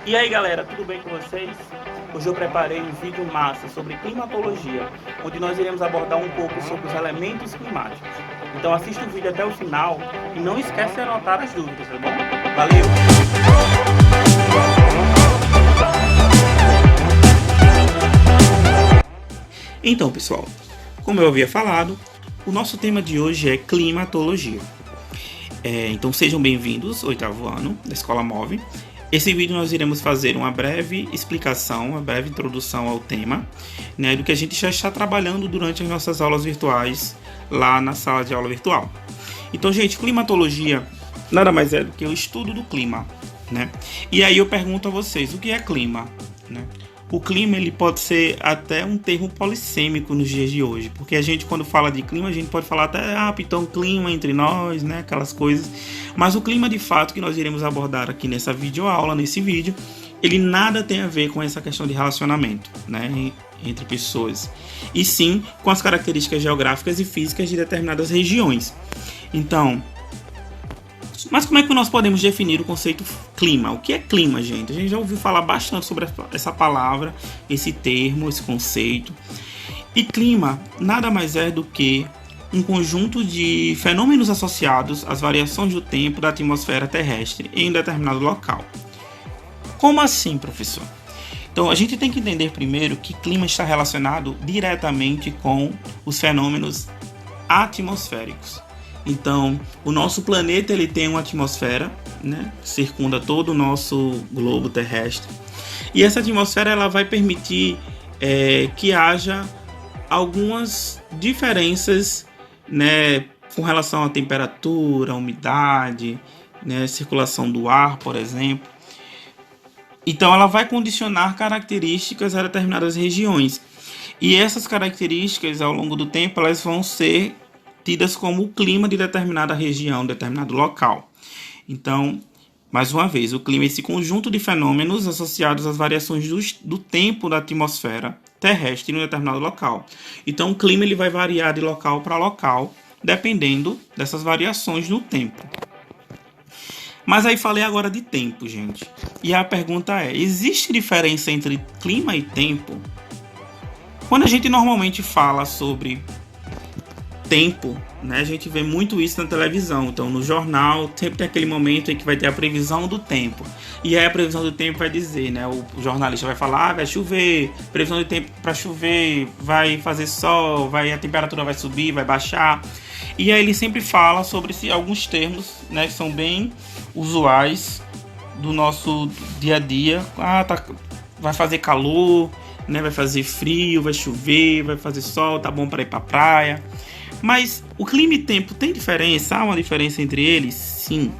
E aí galera, tudo bem com vocês? Hoje eu preparei um vídeo massa sobre climatologia, onde nós iremos abordar um pouco sobre os elementos climáticos. Então assista o vídeo até o final e não esquece de anotar as dúvidas, tá bom? Valeu! Então pessoal, como eu havia falado, o nosso tema de hoje é climatologia. Então sejam bem-vindos, oitavo ano da Escola Move. Esse vídeo nós iremos fazer uma breve explicação, uma breve introdução ao tema, né, do que a gente já está trabalhando durante as nossas aulas virtuais lá na sala de aula virtual. Então, gente, climatologia nada mais é do que o estudo do clima, né? E aí eu pergunto a vocês, o que é clima, né? O clima ele pode ser até um termo polissêmico nos dias de hoje, porque a gente quando fala de clima, a gente pode falar até, então clima entre nós, né, aquelas coisas. Mas o clima de fato que nós iremos abordar aqui nessa videoaula, nesse vídeo, ele nada tem a ver com essa questão de relacionamento, né, entre pessoas, e sim com as características geográficas e físicas de determinadas regiões. Então, mas como é que nós podemos definir o conceito clima? O que é clima, gente? A gente já ouviu falar bastante sobre essa palavra, esse termo, esse conceito. E clima nada mais é do que um conjunto de fenômenos associados às variações do tempo da atmosfera terrestre em um determinado local. Como assim, professor? Então, a gente tem que entender primeiro que clima está relacionado diretamente com os fenômenos atmosféricos. Então, o nosso planeta ele tem uma atmosfera, né, que circunda todo o nosso globo terrestre. E essa atmosfera ela vai permitir que haja algumas diferenças, né, com relação à temperatura, à umidade, né, circulação do ar, por exemplo. Então, ela vai condicionar características a determinadas regiões. E essas características, ao longo do tempo, elas vão ser tidas como o clima de determinada região, determinado local. Então, mais uma vez, o clima é esse conjunto de fenômenos associados às variações do tempo da atmosfera terrestre em um determinado local. Então, o clima ele vai variar de local para local, dependendo dessas variações no tempo. Mas aí falei agora de tempo, gente. E a pergunta é, existe diferença entre clima e tempo? Quando a gente normalmente fala sobre tempo, né, a gente vê muito isso na televisão. Então, no jornal, sempre tem aquele momento em que vai ter a previsão do tempo. E aí a previsão do tempo vai dizer, né, o jornalista vai falar, vai chover, previsão de tempo para chover, vai fazer sol, a temperatura vai subir, vai baixar. E aí ele sempre fala sobre alguns termos, né, que são bem usuais do nosso dia a dia. Vai fazer calor, né, vai fazer frio, vai chover, vai fazer sol, tá bom para ir para praia. Mas o clima e tempo tem diferença? Há uma diferença entre eles? Sim,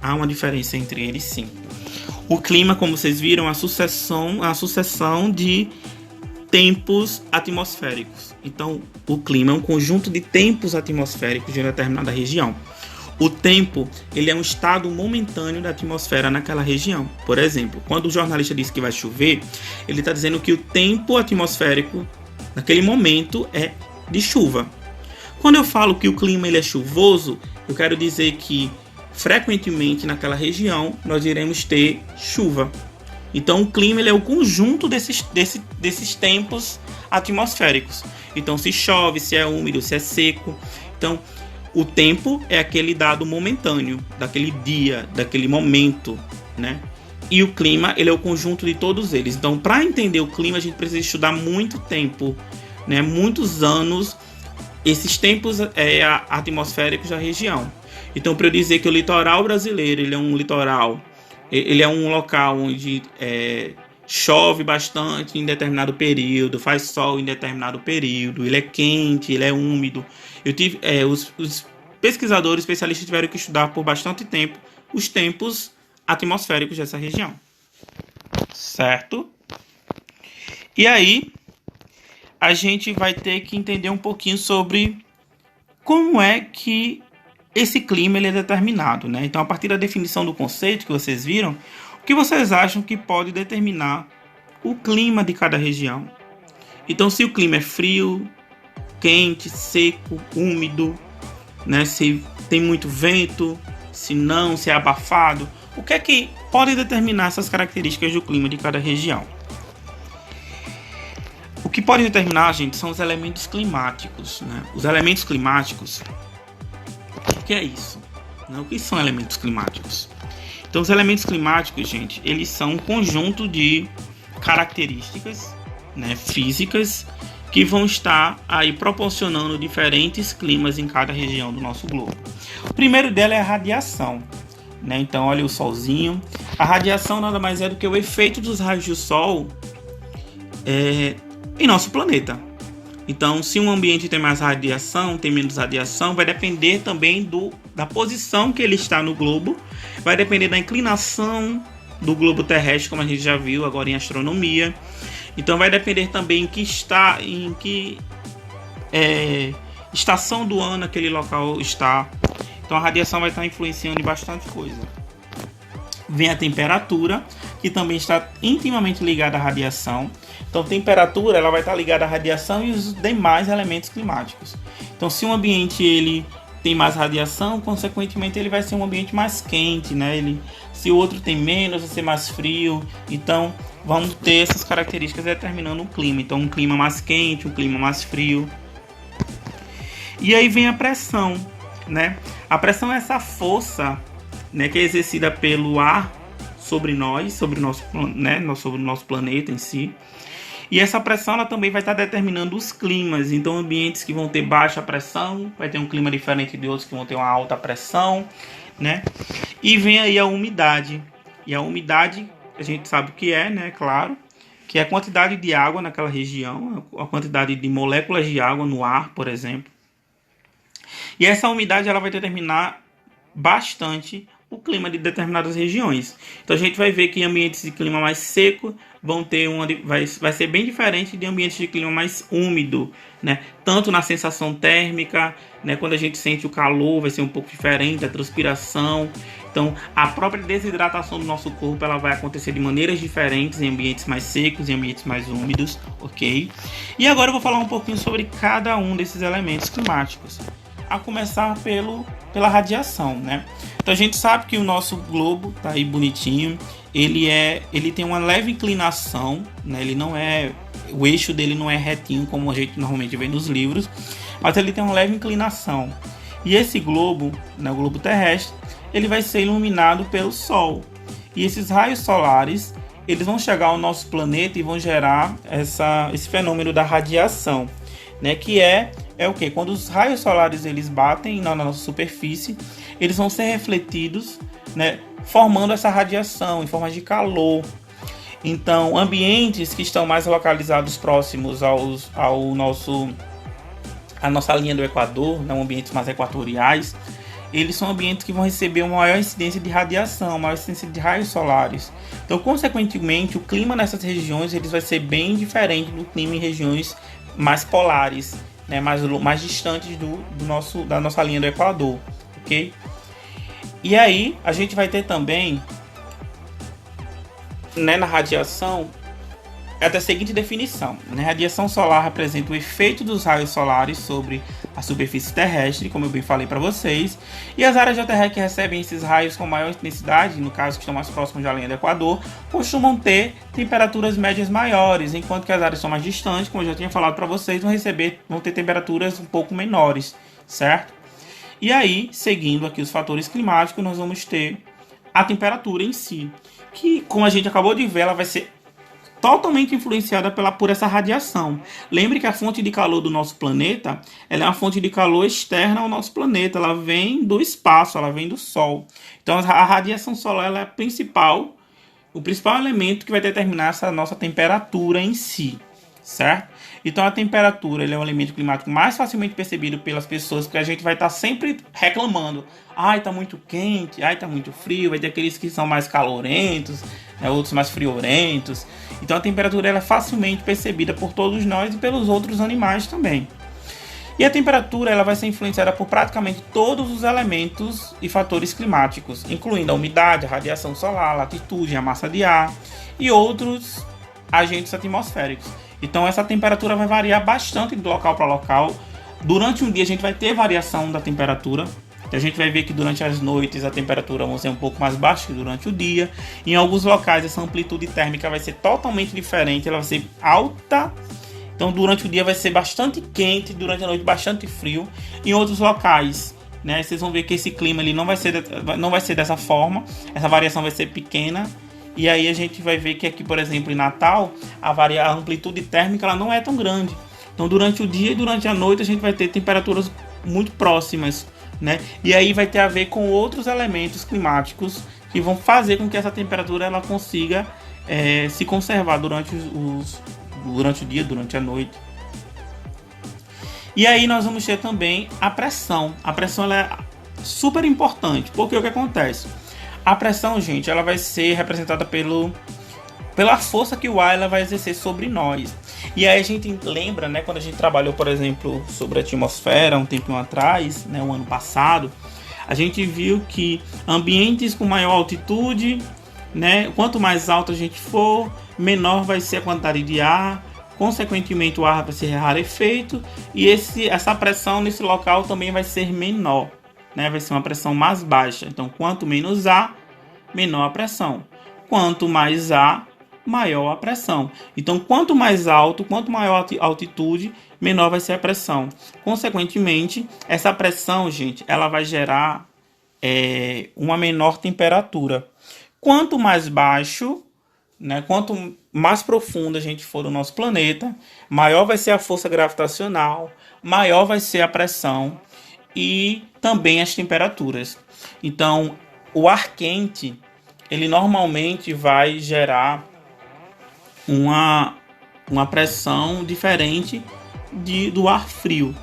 há uma diferença entre eles, sim. O clima, como vocês viram, é a sucessão de tempos atmosféricos. Então, o clima é um conjunto de tempos atmosféricos de uma determinada região. O tempo, ele é um estado momentâneo da atmosfera naquela região. Por exemplo, quando o jornalista diz que vai chover, ele está dizendo que o tempo atmosférico naquele momento é de chuva. Quando eu falo que o clima ele é chuvoso, eu quero dizer que frequentemente naquela região nós iremos ter chuva. Então o clima ele é o conjunto desses tempos atmosféricos. Então se chove, se é úmido, se é seco. Então o tempo é aquele dado momentâneo, daquele dia, daquele momento, né? E o clima ele é o conjunto de todos eles. Então para entender o clima a gente precisa estudar muito tempo, né? Muitos anos esses tempos atmosféricos da região. Então, para eu dizer que o litoral brasileiro ele é um litoral, ele é um local onde chove bastante em determinado período, faz sol em determinado período, ele é quente, ele é úmido. Os pesquisadores, especialistas tiveram que estudar por bastante tempo os tempos atmosféricos dessa região. Certo? E aí a gente vai ter que entender um pouquinho sobre como é que esse clima ele é determinado, né? Então, a partir da definição do conceito que vocês viram, o que vocês acham que pode determinar o clima de cada região? Então, se o clima é frio, quente, seco, úmido, né? Se tem muito vento, se não, se é abafado. O que é que pode determinar essas características do clima de cada região? O que pode determinar, gente, são os elementos climáticos, né? Os elementos climáticos, o que é isso? O que são elementos climáticos? Então, os elementos climáticos, gente, eles são um conjunto de características, né, físicas que vão estar aí proporcionando diferentes climas em cada região do nosso globo. O primeiro dela é a radiação, né? Então, olha o solzinho. A radiação nada mais é do que o efeito dos raios do sol em nosso planeta. Então, se um ambiente tem mais radiação, tem menos radiação, vai depender também da posição que ele está no globo, vai depender da inclinação do globo terrestre, como a gente já viu agora em astronomia. Então, vai depender também em que estação do ano aquele local está. Então, a radiação vai estar influenciando em bastante coisa. Vem a temperatura, que também está intimamente ligada à radiação. Então, temperatura ela vai estar ligada à radiação e os demais elementos climáticos. Então, se um ambiente ele tem mais radiação, consequentemente ele vai ser um ambiente mais quente, né? Se o outro tem menos, vai ser mais frio. Então, vamos ter essas características determinando o clima. Então, um clima mais quente, um clima mais frio. E aí vem a pressão, né? A pressão é essa força, né, que é exercida pelo ar sobre nós, sobre o nosso planeta em si. E essa pressão ela também vai estar determinando os climas. Então, ambientes que vão ter baixa pressão vai ter um clima diferente de outros que vão ter uma alta pressão, né? E vem aí a umidade. E a umidade, a gente sabe o que é, né? Claro, que é a quantidade de água naquela região, a quantidade de moléculas de água no ar, por exemplo. E essa umidade ela vai determinar bastante o clima de determinadas regiões. Então a gente vai ver que ambientes de clima mais seco vai ser bem diferente de ambientes de clima mais úmido, né? Tanto na sensação térmica, né? Quando a gente sente o calor vai ser um pouco diferente, a transpiração. Então a própria desidratação do nosso corpo ela vai acontecer de maneiras diferentes em ambientes mais secos e ambientes mais úmidos, ok? E agora eu vou falar um pouquinho sobre cada um desses elementos climáticos. A começar pela radiação, né? Então a gente sabe que o nosso globo tá aí bonitinho, ele tem uma leve inclinação, né? O eixo dele não é retinho como a gente normalmente vê nos livros, mas ele tem uma leve inclinação. E esse globo, né, o globo terrestre, ele vai ser iluminado pelo Sol. E esses raios solares, eles vão chegar ao nosso planeta e vão gerar esse fenômeno da radiação, né? Que é o que? Quando os raios solares eles batem na nossa superfície, eles vão ser refletidos, né, formando essa radiação em forma de calor. Então, ambientes que estão mais localizados próximos à nossa linha do Equador, né, ambientes mais equatoriais, eles são ambientes que vão receber uma maior incidência de radiação, uma maior incidência de raios solares. Então, consequentemente, o clima nessas regiões eles vai ser bem diferente do clima em regiões mais polares, né, mais distantes da nossa linha do Equador, ok? E aí a gente vai ter também, né, na radiação a seguinte definição, né? Radiação solar representa o efeito dos raios solares sobre a superfície terrestre, como eu bem falei para vocês, e as áreas da Terra que recebem esses raios com maior intensidade, no caso que estão mais próximos da linha do Equador, costumam ter temperaturas médias maiores, enquanto que as áreas são mais distantes, como eu já tinha falado para vocês, vão ter temperaturas um pouco menores, certo? E aí, seguindo aqui os fatores climáticos, nós vamos ter a temperatura em si, que, como a gente acabou de ver, ela vai ser totalmente influenciada por essa radiação. Lembre que a fonte de calor do nosso planeta, ela é uma fonte de calor externa ao nosso planeta, ela vem do espaço, ela vem do Sol. Então a radiação solar ela é o principal elemento que vai determinar essa nossa temperatura em si, certo? Então a temperatura ele é um elemento climático mais facilmente percebido pelas pessoas, porque a gente vai estar sempre reclamando. Ai, tá muito quente, ai, tá muito frio. Vai ter aqueles que são mais calorentos, né, outros mais friorentos. Então a temperatura ela é facilmente percebida por todos nós e pelos outros animais também. E a temperatura ela vai ser influenciada por praticamente todos os elementos e fatores climáticos, incluindo a umidade, a radiação solar, a latitude, a massa de ar e outros agentes atmosféricos. Então essa temperatura vai variar bastante de local para local. Durante um dia a gente vai ter variação da temperatura, Então a gente vai ver que durante as noites a temperatura vai ser um pouco mais baixa que durante o dia. Em alguns locais essa amplitude térmica vai ser totalmente diferente, ela vai ser alta. Então durante o dia vai ser bastante quente, durante a noite bastante frio. Em outros locais, né, vocês vão ver que esse clima ali não vai ser dessa forma, essa variação vai ser pequena. E aí a gente vai ver que aqui, por exemplo, em Natal, a amplitude térmica ela não é tão grande. Então durante o dia e durante a noite a gente vai ter temperaturas muito próximas, né? E aí vai ter a ver com outros elementos climáticos que vão fazer com que essa temperatura ela consiga se conservar durante o dia, durante a noite. E aí nós vamos ter também a pressão. A pressão ela é super importante, porque o que acontece? A pressão, gente, ela vai ser representada pela força que o ar ela vai exercer sobre nós. E aí a gente lembra, né, quando a gente trabalhou, por exemplo, sobre a atmosfera um tempo atrás, né, o ano passado, a gente viu que ambientes com maior altitude, né, quanto mais alto a gente for, menor vai ser a quantidade de ar, consequentemente o ar vai ser rarefeito e essa pressão nesse local também vai ser menor, né, vai ser uma pressão mais baixa. Então, quanto menos ar, menor a pressão. Quanto mais ar, maior a pressão. Então, quanto mais alto, quanto maior a altitude, menor vai ser a pressão. Consequentemente, essa pressão, gente, ela vai gerar uma menor temperatura. Quanto mais baixo, né, quanto mais profundo a gente for no nosso planeta, maior vai ser a força gravitacional, maior vai ser a pressão e também as temperaturas. Então, o ar quente, ele normalmente vai gerar uma pressão diferente do ar frio,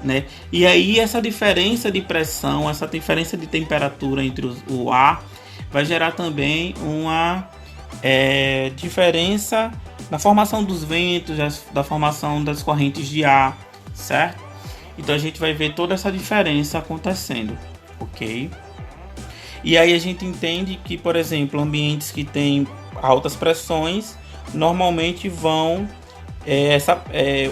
né? E aí essa diferença de pressão, essa diferença de temperatura entre o ar vai gerar também uma diferença na formação dos ventos, da formação das correntes de ar, certo? Então a gente vai ver toda essa diferença acontecendo, ok? E aí a gente entende que, por exemplo, ambientes que têm altas pressões normalmente vão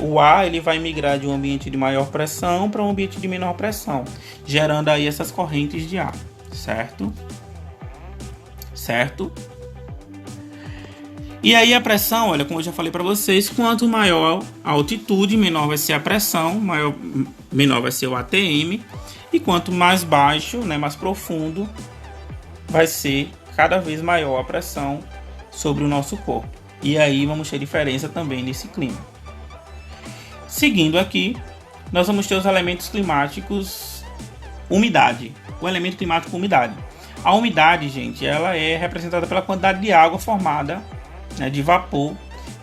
o ar ele vai migrar de um ambiente de maior pressão para um ambiente de menor pressão, gerando aí essas correntes de ar, certo? E aí a pressão, olha, como eu já falei para vocês, quanto maior a altitude, menor vai ser a pressão, menor vai ser o ATM, e quanto mais baixo, né, mais profundo, vai ser cada vez maior a pressão sobre o nosso corpo. E aí vamos ter diferença também nesse clima. Seguindo aqui, nós vamos ter os elementos climáticos, umidade, o elemento climático umidade. A umidade, gente, ela é representada pela quantidade de água formada, né, de vapor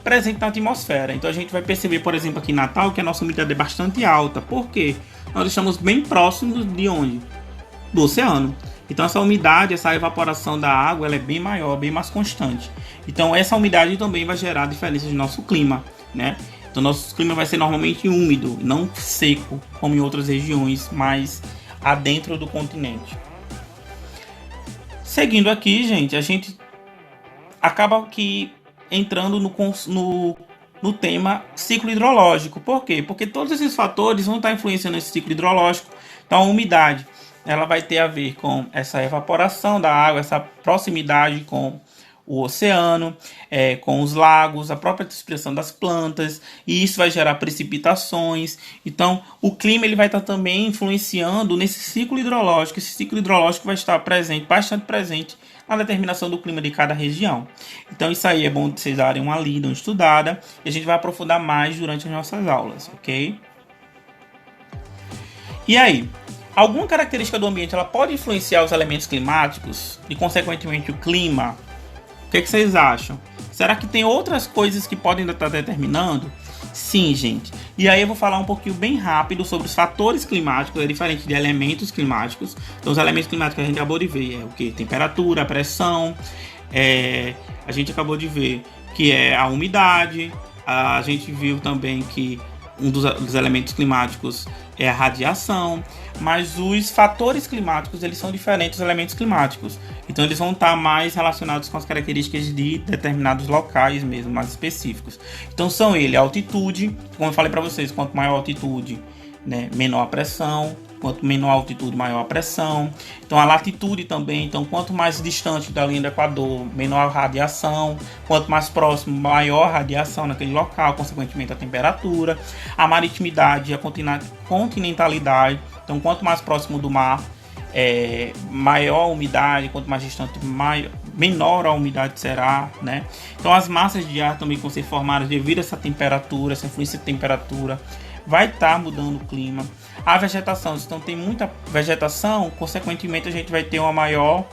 presente na atmosfera. Então a gente vai perceber, por exemplo, aqui em Natal, que a nossa umidade é bastante alta. Por quê? Nós estamos bem próximos de onde? Do oceano. Então essa umidade, essa evaporação da água, ela é bem maior, bem mais constante. Então essa umidade também vai gerar diferenças no nosso clima, né? Então nosso clima vai ser normalmente úmido, não seco, como em outras regiões, mas adentro do continente. Seguindo aqui, gente, a gente acaba aqui entrando no tema ciclo hidrológico. Por quê? Porque todos esses fatores vão estar influenciando esse ciclo hidrológico. Então a umidade, ela vai ter a ver com essa evaporação da água, essa proximidade com o oceano, com os lagos, a própria expressão das plantas, e isso vai gerar precipitações. Então, o clima ele vai estar também influenciando nesse ciclo hidrológico. Esse ciclo hidrológico vai estar presente, bastante presente, na determinação do clima de cada região. Então, isso aí é bom vocês darem uma lida, uma estudada, e a gente vai aprofundar mais durante as nossas aulas, ok? E aí? Alguma característica do ambiente ela pode influenciar os elementos climáticos e, consequentemente, o clima? O que vocês acham? Será que tem outras coisas que podem estar determinando? Sim, gente. E aí eu vou falar um pouquinho bem rápido sobre os fatores climáticos, é diferente de elementos climáticos. Então, os elementos climáticos que a gente acabou de ver é o que? Temperatura, pressão. A gente acabou de ver que é a umidade. A gente viu também que um dos elementos climáticos é a radiação, mas os fatores climáticos eles são diferentes dos elementos climáticos, então eles vão estar mais relacionados com as características de determinados locais mesmo, mais específicos. Então são a altitude, como eu falei para vocês, quanto maior a altitude, né, menor a pressão, Quanto menor a altitude, maior a pressão. Então a latitude também, então quanto mais distante da linha do Equador, menor a radiação. Quanto mais próximo, maior a radiação naquele local, consequentemente a temperatura. A maritimidade e a continentalidade. Então quanto mais próximo do mar, maior a umidade, quanto mais distante, menor a umidade será, né? Então as massas de ar também vão ser formadas devido a essa temperatura, essa influência de temperatura, vai estar mudando o clima. A vegetação, então tem muita vegetação, consequentemente a gente vai ter uma maior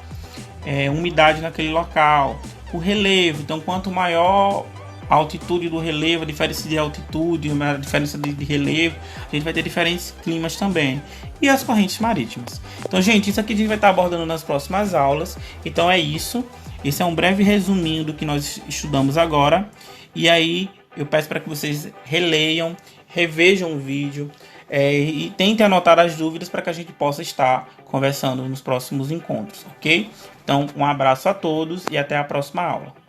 umidade naquele local. O relevo, então quanto maior a altitude do relevo, a diferença de altitude, a diferença de relevo, a gente vai ter diferentes climas também. E as correntes marítimas. Então, gente, isso aqui a gente vai estar abordando nas próximas aulas. Então é isso. Esse é um breve resuminho do que nós estudamos agora. E aí eu peço para que vocês releiam, revejam o vídeo e tentem anotar as dúvidas para que a gente possa estar conversando nos próximos encontros, ok? Então, um abraço a todos e até a próxima aula.